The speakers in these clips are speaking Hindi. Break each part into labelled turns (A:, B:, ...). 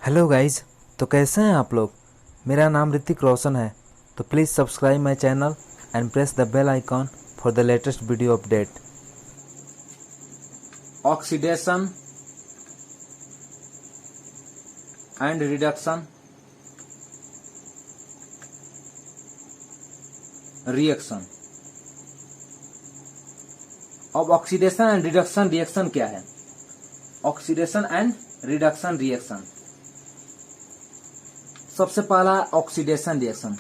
A: Hello guys. तो कैसे हैं आप लोग। मेरा नाम ऋतिक रोशन है। तो please subscribe my channel and press the bell icon for the latest video update.
B: Oxidation and reduction reaction. अब ऑक्सीडेशन एंड रिडक्शन रिएक्शन क्या है? ऑक्सीडेशन एंड रिडक्शन रिएक्शन, सबसे पहला oxidation reaction.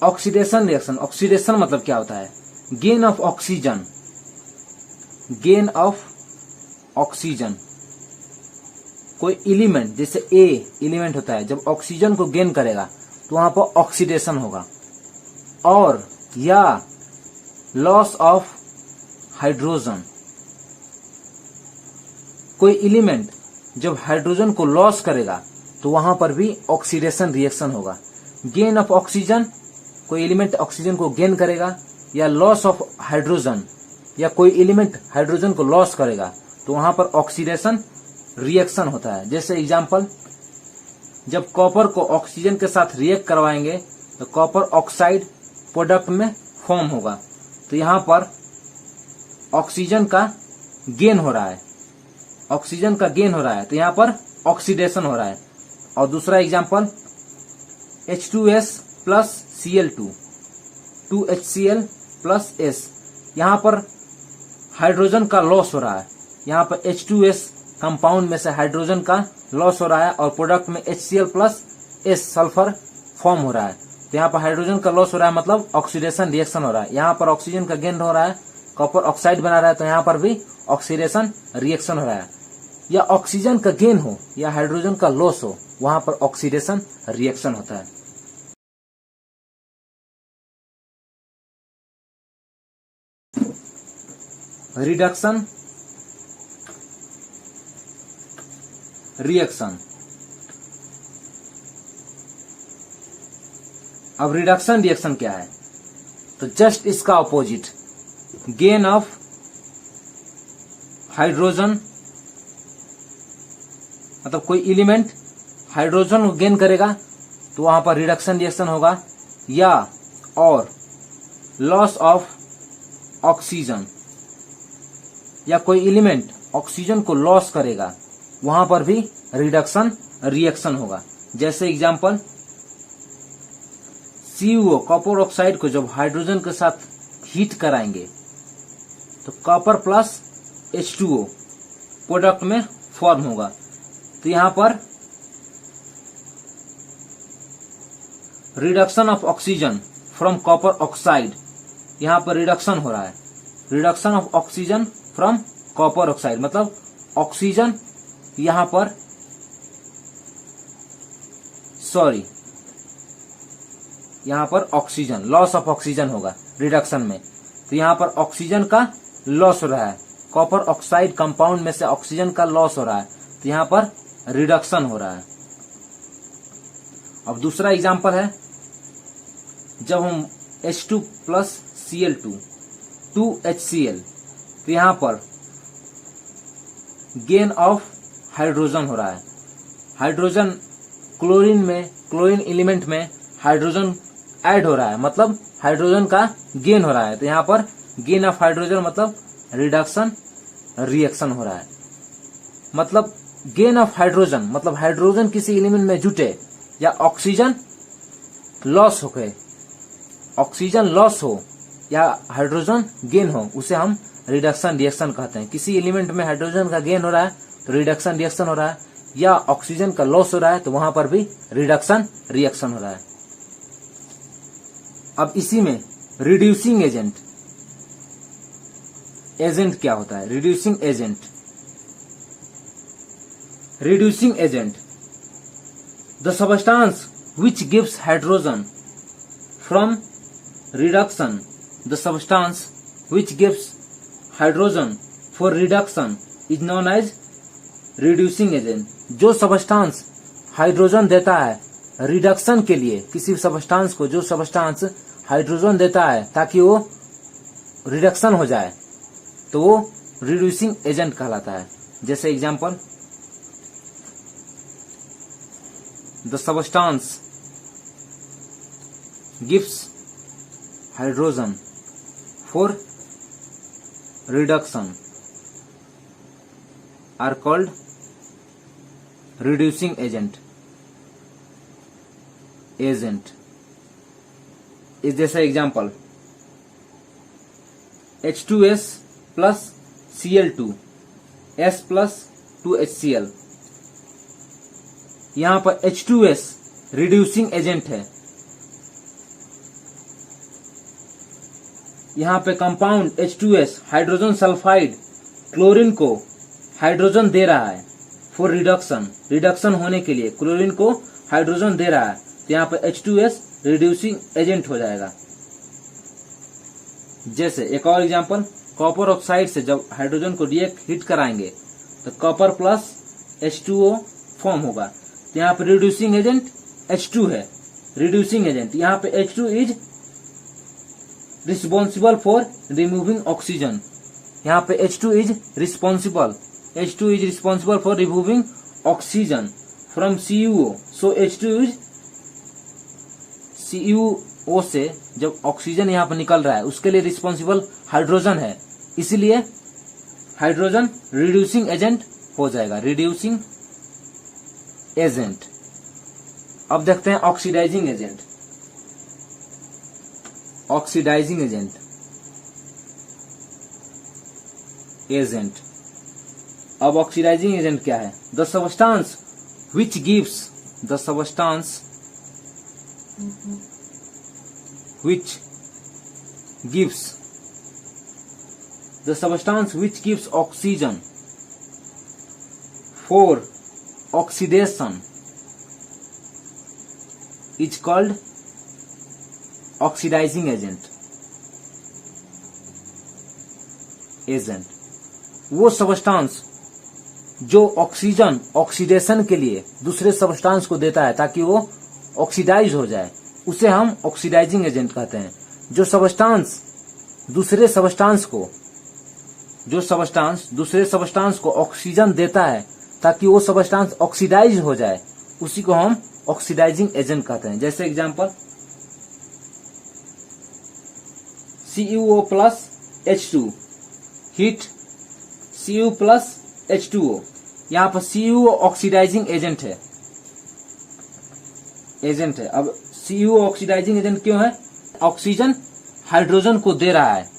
B: Oxidation reaction, oxidation मतलब क्या होता है? Gain of oxygen, gain of oxygen. कोई एलिमेंट जैसे ए एलिमेंट होता है, जब ऑक्सीजन को गेन करेगा तो वहां पर ऑक्सीडेशन होगा। और या लॉस ऑफ हाइड्रोजन, कोई एलिमेंट जब हाइड्रोजन को लॉस करेगा तो वहां पर भी ऑक्सीडेशन रिएक्शन होगा। गेन ऑफ ऑक्सीजन, कोई एलिमेंट ऑक्सीजन को गेन करेगा, या लॉस ऑफ हाइड्रोजन, या कोई एलिमेंट हाइड्रोजन को लॉस करेगा तो वहां पर ऑक्सीडेशन रिएक्शन होता है। जैसे एग्जांपल, जब कॉपर को ऑक्सीजन के साथ रिएक्ट करवाएंगे तो कॉपर ऑक्साइड प्रोडक्ट में फॉर्म होगा। तो यहां पर ऑक्सीजन का गेन हो रहा है, ऑक्सीजन का गेन हो रहा है, तो यहां पर ऑक्सीडेशन हो रहा है। और दूसरा example, H2S plus Cl2, 2HCl plus S, यहां पर हाइड्रोजन का लॉस हो रहा है। यहां पर H2S कंपाउंड में से हाइड्रोजन का लॉस हो रहा है और प्रोडक्ट में HCl plus S sulphur form हो रहा है। तो यहाँ पर हाइड्रोजन का लॉस हो रहा है, मतलब ऑक्सीडेशन रिएक्शन हो रहा है। यहाँ पर ऑक्सीजन का गेन हो रहा है, कॉपर ऑक्साइड बना रहा है, तो यहाँ पर भी ऑक्सीडेशन रिएक्शन हो रहा है। या ऑक्सीजन का गेन हो या हाइड्रोजन का लॉस हो, वहां पर ऑक्सीडेशन रिएक्शन होता है। Reduction reaction. अब रिडक्शन रिएक्शन क्या है? तो जस्ट इसका ऑपोजिट, गेन ऑफ हाइड्रोजन, मतलब कोई एलिमेंट हाइड्रोजन को गेन करेगा तो वहां पर रिडक्शन रिएक्शन होगा। या और लॉस ऑफ ऑक्सीजन, या कोई एलिमेंट ऑक्सीजन को लॉस करेगा, वहां पर भी रिडक्शन रिएक्शन होगा। जैसे एग्जांपल, CuO कॉपर ऑक्साइड को जब हाइड्रोजन के साथ हीट कराएंगे तो कॉपर प्लस H2O प्रोडक्ट में फॉर्म होगा। तो यहां पर reduction of oxygen from copper oxide, यहां पर रिडक्शन हो रहा है, reduction of oxygen from copper oxide, मतलब ऑक्सीजन यहां पर यहां पर ऑक्सीजन, लॉस ऑफ ऑक्सीजन होगा रिडक्शन में। तो यहां पर ऑक्सीजन का लॉस हो रहा है, कॉपर ऑक्साइड कंपाउंड में से ऑक्सीजन का लॉस हो रहा है, तो यहां पर रिडक्शन हो रहा है। अब दूसरा एग्जांपल है, जब हम H2 प्लस Cl2, 2HCl, तो यहां पर गेन ऑफ हाइड्रोजन हो रहा है। हाइड्रोजन क्लोरीन एलिमेंट में हाइड्रोजन ऐड हो रहा है, मतलब हाइड्रोजन का गेन हो रहा है। तो यहां पर गेन ऑफ हाइड्रोजन मतलब रिडक्शन रिएक्शन हो रहा है। मतलब गेन ऑफ हाइड्रोजन मतलब हाइड्रोजन किसी एलिमेंट में जुटे, या ऑक्सीजन लॉस हो गए, ऑक्सीजन लॉस हो या हाइड्रोजन गेन हो, उसे हम रिडक्शन रिएक्शन कहते हैं। किसी एलिमेंट में हाइड्रोजन का गेन हो रहा है तो रिडक्शन रिएक्शन हो रहा है, या ऑक्सीजन का लॉस हो रहा है तो वहां पर भी रिडक्शन रिएक्शन हो रहा है। अब इसी में रिड्यूसिंग एजेंट, एजेंट क्या होता है? Reducing agent, reducing agent, the substance which gives hydrogen from reduction, the substance which gives hydrogen for reduction is known as reducing agent. जो सब्सटेंस हाइड्रोजन देता है रिडक्शन के लिए किसी सब्सटेंस को, जो सब्सटेंस हाइड्रोजन देता है ताकि वो रिडक्शन हो जाए, तो वो रिड्यूसिंग एजेंट कहलाता है। जैसे example, the substance gives hydrogen for reduction are called reducing agent. इस जैसा example, H2S plus Cl2 S plus 2HCl। यहां पर H2S रिड्यूसिंग एजेंट है। यहां पे compound H2S hydrogen sulphide chlorine को हाइड्रोजन दे रहा है फॉर रिडक्शन, रिडक्शन होने के लिए क्लोरीन को हाइड्रोजन दे रहा है, तो यहाँ पे H2S रिड्यूसिंग एजेंट हो जाएगा। जैसे एक और एग्जांपल, कॉपर ऑक्साइड से जब हाइड्रोजन को रिएक्ट हीट कराएंगे तो कॉपर प्लस H2O फॉर्म होगा, तो यहाँ पे रिड्यूसिंग एजेंट H2 है, रिड्यूसिंग एजेंट। यहाँ पे H2 is responsible for removing oxygen. यहाँ पे H2 is responsible for removing oxygen from CuO। So H2 is CuO से जब ऑक्सीजन यहाँ पर निकल रहा है उसके लिए रिस्पॉन्सिबल हाइड्रोजन है, इसलिए हाइड्रोजन रिड्यूसिंग एजेंट हो जाएगा, रिड्यूसिंग एजेंट। अब देखते हैं ऑक्सीडाइजिंग एजेंट। Oxidizing agent. अब ऑक्सीडाइजिंग एजेंट क्या है? The substance which gives, the substance which gives oxygen for oxidation is called oxidizing agent। वो सबस्टांस जो ऑक्सीजन ऑक्सीडेशन के लिए दूसरे सबस्टांस को देता है ताकि वो ऑक्सीडाइज हो जाए, उसे हम ऑक्सीडाइजिंग एजेंट कहते हैं। जो सबस्टांस दूसरे सबस्टांस को ऑक्सीजन देता है ताकि वो सबस्टांस ऑक्सीडाइज हो जाए, उसी को हम ऑक्सीडाइजिंग एजेंट कहते हैं। जैसे example, CuO plus H2 heat Cu plus H2O। यहाँ पर CuO ऑक्सीडाइजिंग एजेंट है। अब CuO ऑक्सीडाइजिंग एजेंट क्यों है? ऑक्सीजन हाइड्रोजन को दे रहा है,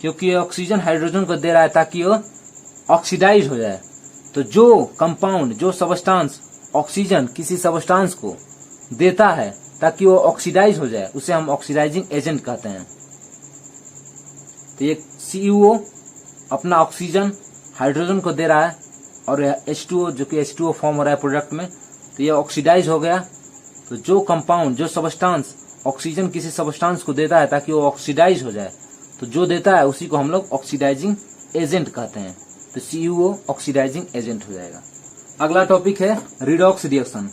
B: क्योंकि ऑक्सीजन हाइड्रोजन को दे रहा है ताकि वो ऑक्सीडाइज हो जाए। तो जो कंपाउंड, जो सबस्टांस ऑक्सीजन किसी सबस्टांस को देता है ताकि वो ऑक्सीडाइज हो जाए, उसे हम ऑक्सीडाइजिंग एजेंट कहते हैं। तो ये CuO अपना ऑक्सीजन हाइड्रोजन को दे रहा है और H2O जो कि H2O फॉर्म हो रहा है प्रोडक्ट में, तो ये ऑक्सीडाइज हो गया। तो जो कंपाउंड, जो सबस्टांस ऑक्सीजन किसी सबस्टांस को देता है ताकि वो ऑक्सीडाइज हो जाए, तो जो देता है उसी को हम लोग ऑक्सीडाइजिंग एजेंट कहते हैं। तो CuO ऑक्सीडाइजिंग एजेंट हो जाएगा। अगला टॉपिक है रिडॉक्स रिएक्शन।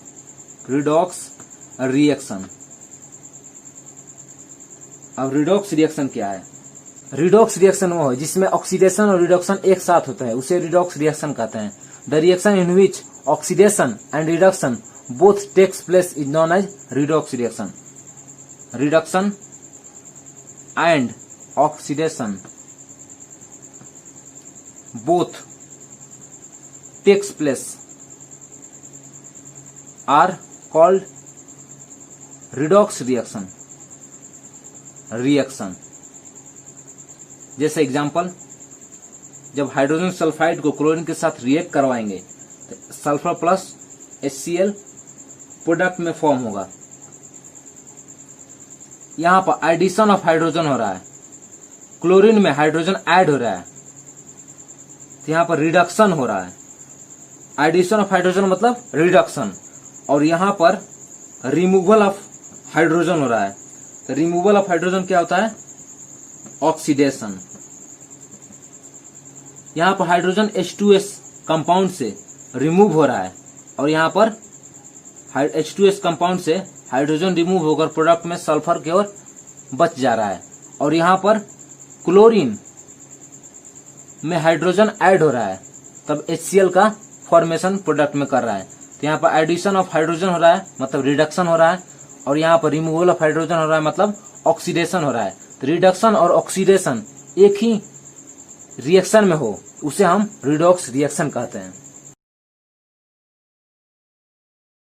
B: अब रिडॉक्स रिएक्शन क्या है? रिडॉक्स रिएक्शन वो है जिसमें ऑक्सीडेशन और रिडक्शन एक साथ होता है, उसे रिडॉक्स रिएक्शन कहते हैं। The reaction in which oxidation and reduction both takes place is known as redox reaction। Reduction and oxidation both takes place are called redox reaction। जैसे एग्जांपल, जब हाइड्रोजन सल्फाइड को क्लोरीन के साथ रिएक्ट करवाएंगे तो सल्फर प्लस HCl प्रोडक्ट में फॉर्म होगा। यहां पर एडिशन ऑफ हाइड्रोजन हो रहा है, क्लोरीन में हाइड्रोजन ऐड हो रहा है, तो यहां पर रिडक्शन हो रहा है। एडिशन ऑफ हाइड्रोजन मतलब रिडक्शन, और यहां पर रिमूवल ऑफ हाइड्रोजन हो रहा है। तो रिमूवल ऑफ हाइड्रोजन क्या होता है? ऑक्सीडेशन। यहां पर हाइड्रोजन H2S कंपाउंड से रिमूव हो रहा है और यहां पर H2S कंपाउंड से हाइड्रोजन रिमूव होकर प्रोडक्ट में सल्फर की ओर बच जा रहा है, और यहाँ पर क्लोरीन में हाइड्रोजन ऐड हो रहा है, तब HCl का फॉर्मेशन प्रोडक्ट में कर रहा है। तो यहाँ पर एडिशन ऑफ हाइड्रोजन हो रहा है, मतलब रिडक्शन हो रहा है, और यहाँ पर रिमूवल ऑफ हाइड्रोजन हो रहा है, मतलब ऑक्सीडेशन हो रहा है। तो रिडक्शन और ऑक्सीडेशन एक ही रिएक्शन में हो, उसे हम रिडॉक्स रिएक्शन कहते हैं।